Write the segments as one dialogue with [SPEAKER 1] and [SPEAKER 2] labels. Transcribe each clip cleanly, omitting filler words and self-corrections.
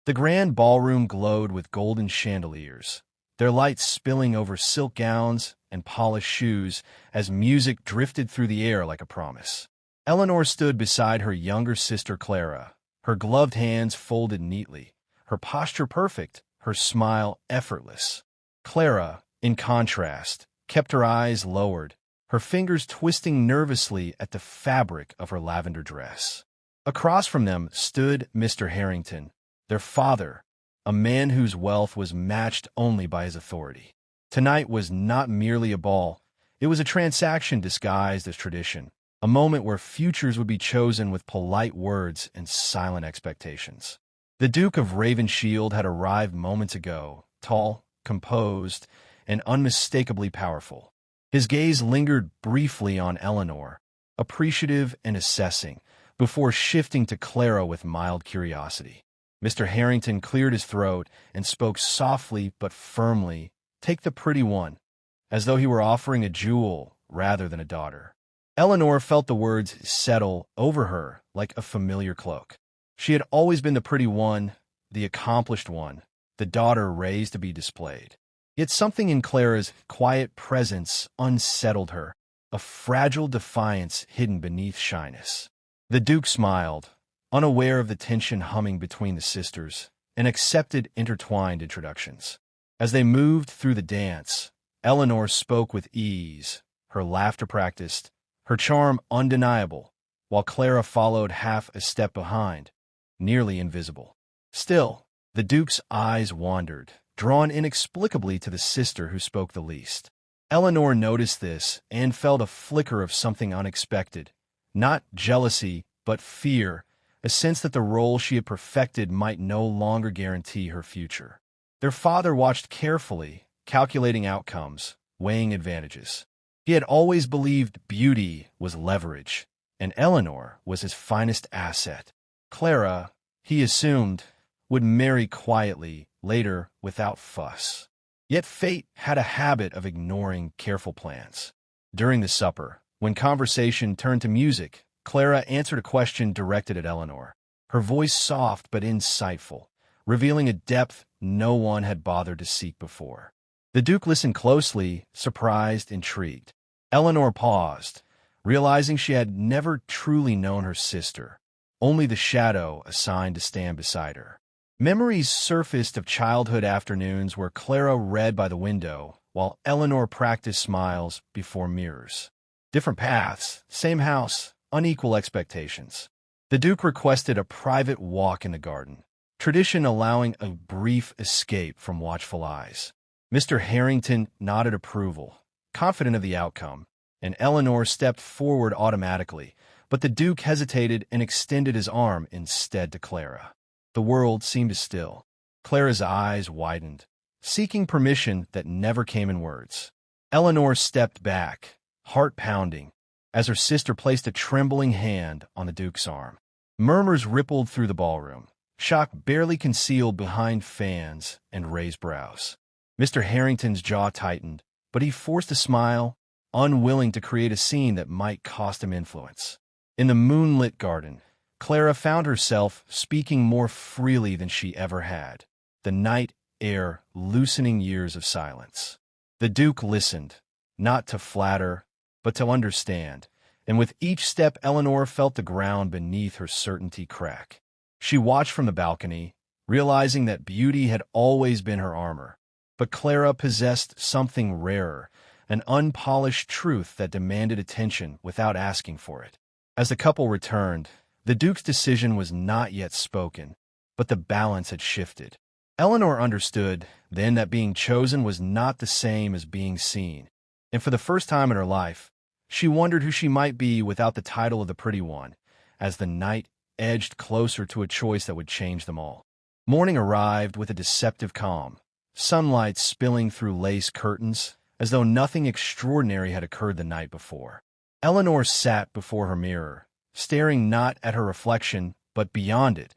[SPEAKER 1] The grand ballroom glowed with golden chandeliers, their lights spilling over silk gowns and polished shoes as music drifted through the air like a promise. Eleanor stood beside her younger sister Clara, her gloved hands folded neatly, her posture perfect, her smile effortless. Clara, in contrast, kept her eyes lowered, her fingers twisting nervously at the fabric of her lavender dress. Across from them stood Mr. Harrington, their father, a man whose wealth was matched only by his authority. Tonight was not merely a ball, it was a transaction disguised as tradition, a moment where futures would be chosen with polite words and silent expectations. The Duke of Ravenshield had arrived moments ago, tall, composed, and unmistakably powerful. His gaze lingered briefly on Eleanor, appreciative and assessing, before shifting to Clara with mild curiosity. Mr. Harrington cleared his throat and spoke softly but firmly, "Take the pretty one," as though he were offering a jewel rather than a daughter. Eleanor felt the words settle over her like a familiar cloak. She had always been the pretty one, the accomplished one, the daughter raised to be displayed. Yet something in Clara's quiet presence unsettled her, a fragile defiance hidden beneath shyness. The Duke smiled, unaware of the tension humming between the sisters, and accepted intertwined introductions. As they moved through the dance, Eleanor spoke with ease, her laughter practiced, her charm undeniable, while Clara followed half a step behind, nearly invisible. Still, the Duke's eyes wandered, drawn inexplicably to the sister who spoke the least. Eleanor noticed this and felt a flicker of something unexpected, not jealousy, but fear, a sense that the role she had perfected might no longer guarantee her future. Their father watched carefully, calculating outcomes, weighing advantages. He had always believed beauty was leverage, and Eleanor was his finest asset. Clara, he assumed, would marry quietly, later without fuss. Yet fate had a habit of ignoring careful plans. During the supper, when conversation turned to music, Clara answered a question directed at Eleanor, her voice soft but insightful, revealing a depth no one had bothered to seek before. The Duke listened closely, surprised, intrigued. Eleanor paused, realizing she had never truly known her sister, only the shadow assigned to stand beside her. Memories surfaced of childhood afternoons where Clara read by the window, while Eleanor practiced smiles before mirrors. Different paths, same house, unequal expectations. The Duke requested a private walk in the garden, tradition allowing a brief escape from watchful eyes. Mr. Harrington nodded approval, confident of the outcome, and Eleanor stepped forward automatically, but the Duke hesitated and extended his arm instead to Clara. The world seemed still. Clara's eyes widened, seeking permission that never came in words. Eleanor stepped back, heart pounding, as her sister placed a trembling hand on the Duke's arm. Murmurs rippled through the ballroom, shock barely concealed behind fans and raised brows. Mr. Harrington's jaw tightened, but he forced a smile, unwilling to create a scene that might cost him influence. In the moonlit garden, Clara found herself speaking more freely than she ever had, the night air loosening years of silence. The Duke listened, not to flatter, but to understand, and with each step Eleanor felt the ground beneath her certainty crack. She watched from the balcony, realizing that beauty had always been her armor, but Clara possessed something rarer, an unpolished truth that demanded attention without asking for it. As the couple returned, the Duke's decision was not yet spoken, but the balance had shifted. Eleanor understood then that being chosen was not the same as being seen, and for the first time in her life, she wondered who she might be without the title of the pretty one, as the night edged closer to a choice that would change them all. Morning arrived with a deceptive calm, sunlight spilling through lace curtains, as though nothing extraordinary had occurred the night before. Eleanor sat before her mirror, staring not at her reflection, but beyond it,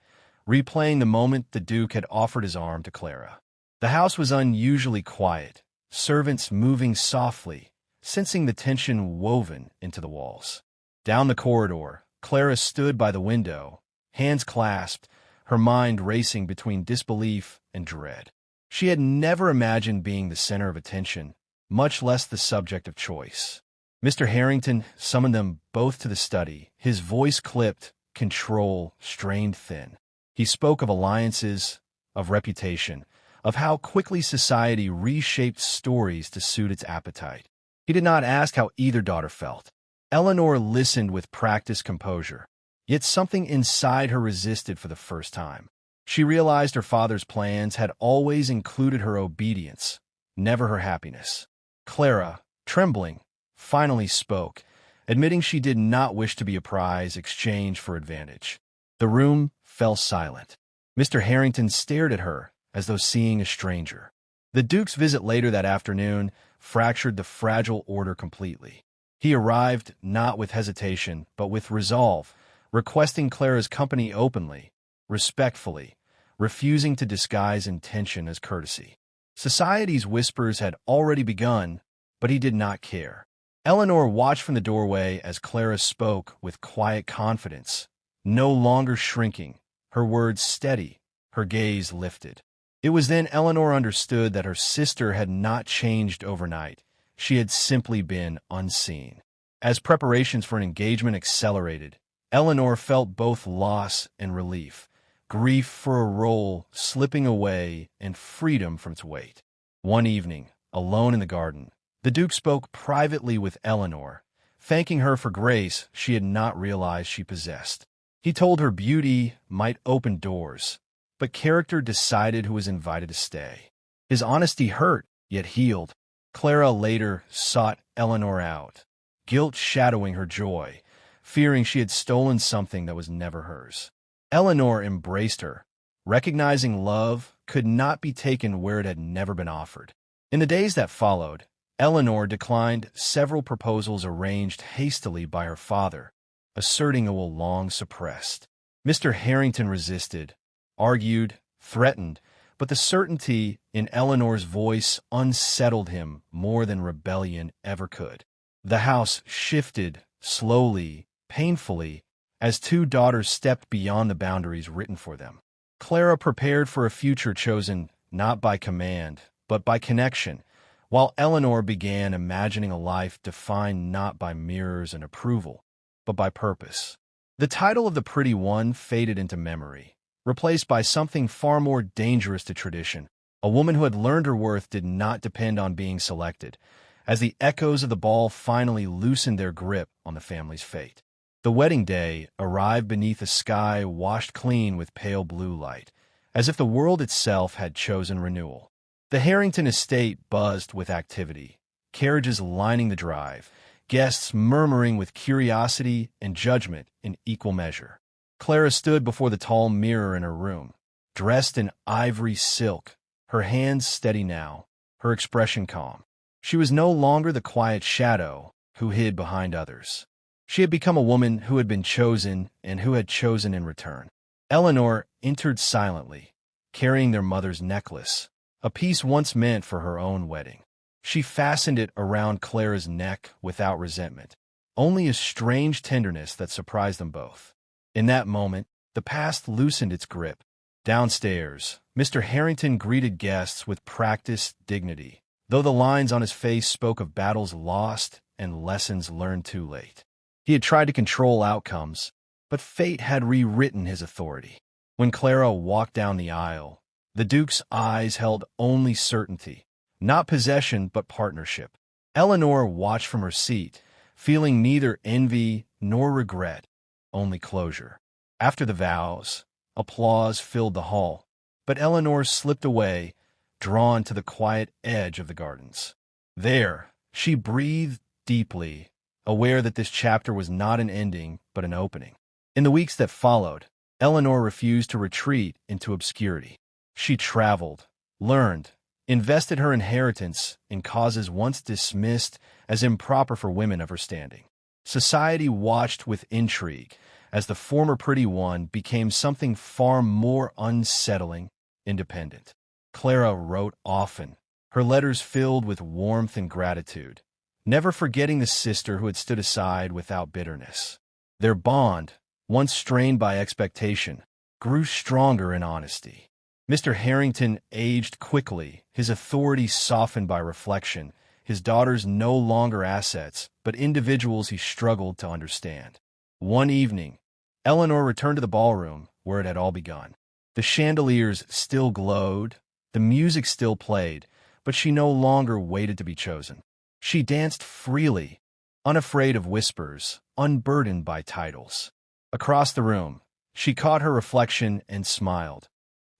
[SPEAKER 1] replaying the moment the Duke had offered his arm to Clara. The house was unusually quiet, servants moving softly, sensing the tension woven into the walls. Down the corridor, Clara stood by the window, hands clasped, her mind racing between disbelief and dread. She had never imagined being the center of attention, much less the subject of choice. Mr. Harrington summoned them both to the study, his voice clipped, control strained thin. He spoke of alliances, of reputation, of how quickly society reshaped stories to suit its appetite. He did not ask how either daughter felt. Eleanor listened with practiced composure, yet something inside her resisted for the first time. She realized her father's plans had always included her obedience, never her happiness. Clara, trembling, finally spoke, admitting she did not wish to be a prize exchanged for advantage. The room fell silent. Mr. Harrington stared at her as though seeing a stranger. The Duke's visit later that afternoon fractured the fragile order completely. He arrived not with hesitation, but with resolve, requesting Clara's company openly, respectfully, refusing to disguise intention as courtesy. Society's whispers had already begun, but he did not care. Eleanor watched from the doorway as Clara spoke with quiet confidence, no longer shrinking, her words steady, her gaze lifted. It was then Eleanor understood that her sister had not changed overnight. She had simply been unseen. As preparations for an engagement accelerated, Eleanor felt both loss and relief, grief for a role slipping away and freedom from its weight. One evening, alone in the garden, the Duke spoke privately with Eleanor, thanking her for grace she had not realized she possessed. He told her beauty might open doors, but character decided who was invited to stay. His honesty hurt, yet healed. Clara later sought Eleanor out, guilt shadowing her joy, fearing she had stolen something that was never hers. Eleanor embraced her, recognizing love could not be taken where it had never been offered. In the days that followed, Eleanor declined several proposals arranged hastily by her father, asserting a will long suppressed. Mr. Harrington resisted, argued, threatened, but the certainty in Eleanor's voice unsettled him more than rebellion ever could. The house shifted, slowly, painfully, as two daughters stepped beyond the boundaries written for them. Clara prepared for a future chosen not by command, but by connection, while Eleanor began imagining a life defined not by mirrors and approval, but by purpose. The title of the pretty one faded into memory, replaced by something far more dangerous to tradition. A woman who had learned her worth did not depend on being selected, as the echoes of the ball finally loosened their grip on the family's fate. The wedding day arrived beneath a sky washed clean with pale blue light, as if the world itself had chosen renewal. The Harrington estate buzzed with activity, carriages lining the drive, guests murmuring with curiosity and judgment in equal measure. Clara stood before the tall mirror in her room, dressed in ivory silk, her hands steady now, her expression calm. She was no longer the quiet shadow who hid behind others. She had become a woman who had been chosen and who had chosen in return. Eleanor entered silently, carrying their mother's necklace, a piece once meant for her own wedding. She fastened it around Clara's neck without resentment, only a strange tenderness that surprised them both. In that moment, the past loosened its grip. Downstairs, Mr. Harrington greeted guests with practiced dignity, though the lines on his face spoke of battles lost and lessons learned too late. He had tried to control outcomes, but fate had rewritten his authority. When Clara walked down the aisle, the Duke's eyes held only certainty, not possession but partnership. Eleanor watched from her seat, feeling neither envy nor regret, only closure. After the vows, applause filled the hall, but Eleanor slipped away, drawn to the quiet edge of the gardens. There, she breathed deeply, aware that this chapter was not an ending but an opening. In the weeks that followed, Eleanor refused to retreat into obscurity. She traveled, learned, invested her inheritance in causes once dismissed as improper for women of her standing. Society watched with intrigue as the former pretty one became something far more unsettling, independent. Clara wrote often, her letters filled with warmth and gratitude, never forgetting the sister who had stood aside without bitterness. Their bond, once strained by expectation, grew stronger in honesty. Mr. Harrington aged quickly, his authority softened by reflection, his daughters no longer assets, but individuals he struggled to understand. One evening, Eleanor returned to the ballroom, where it had all begun. The chandeliers still glowed, the music still played, but she no longer waited to be chosen. She danced freely, unafraid of whispers, unburdened by titles. Across the room, she caught her reflection and smiled,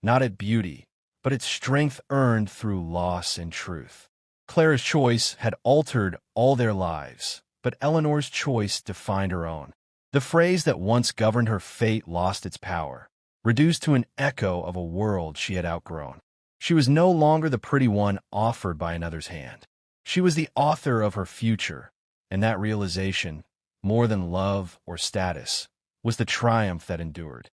[SPEAKER 1] not at beauty, but at strength earned through loss and truth. Clara's choice had altered all their lives, but Eleanor's choice defined her own. The phrase that once governed her fate lost its power, reduced to an echo of a world she had outgrown. She was no longer the pretty one offered by another's hand. She was the author of her future, and that realization, more than love or status, was the triumph that endured.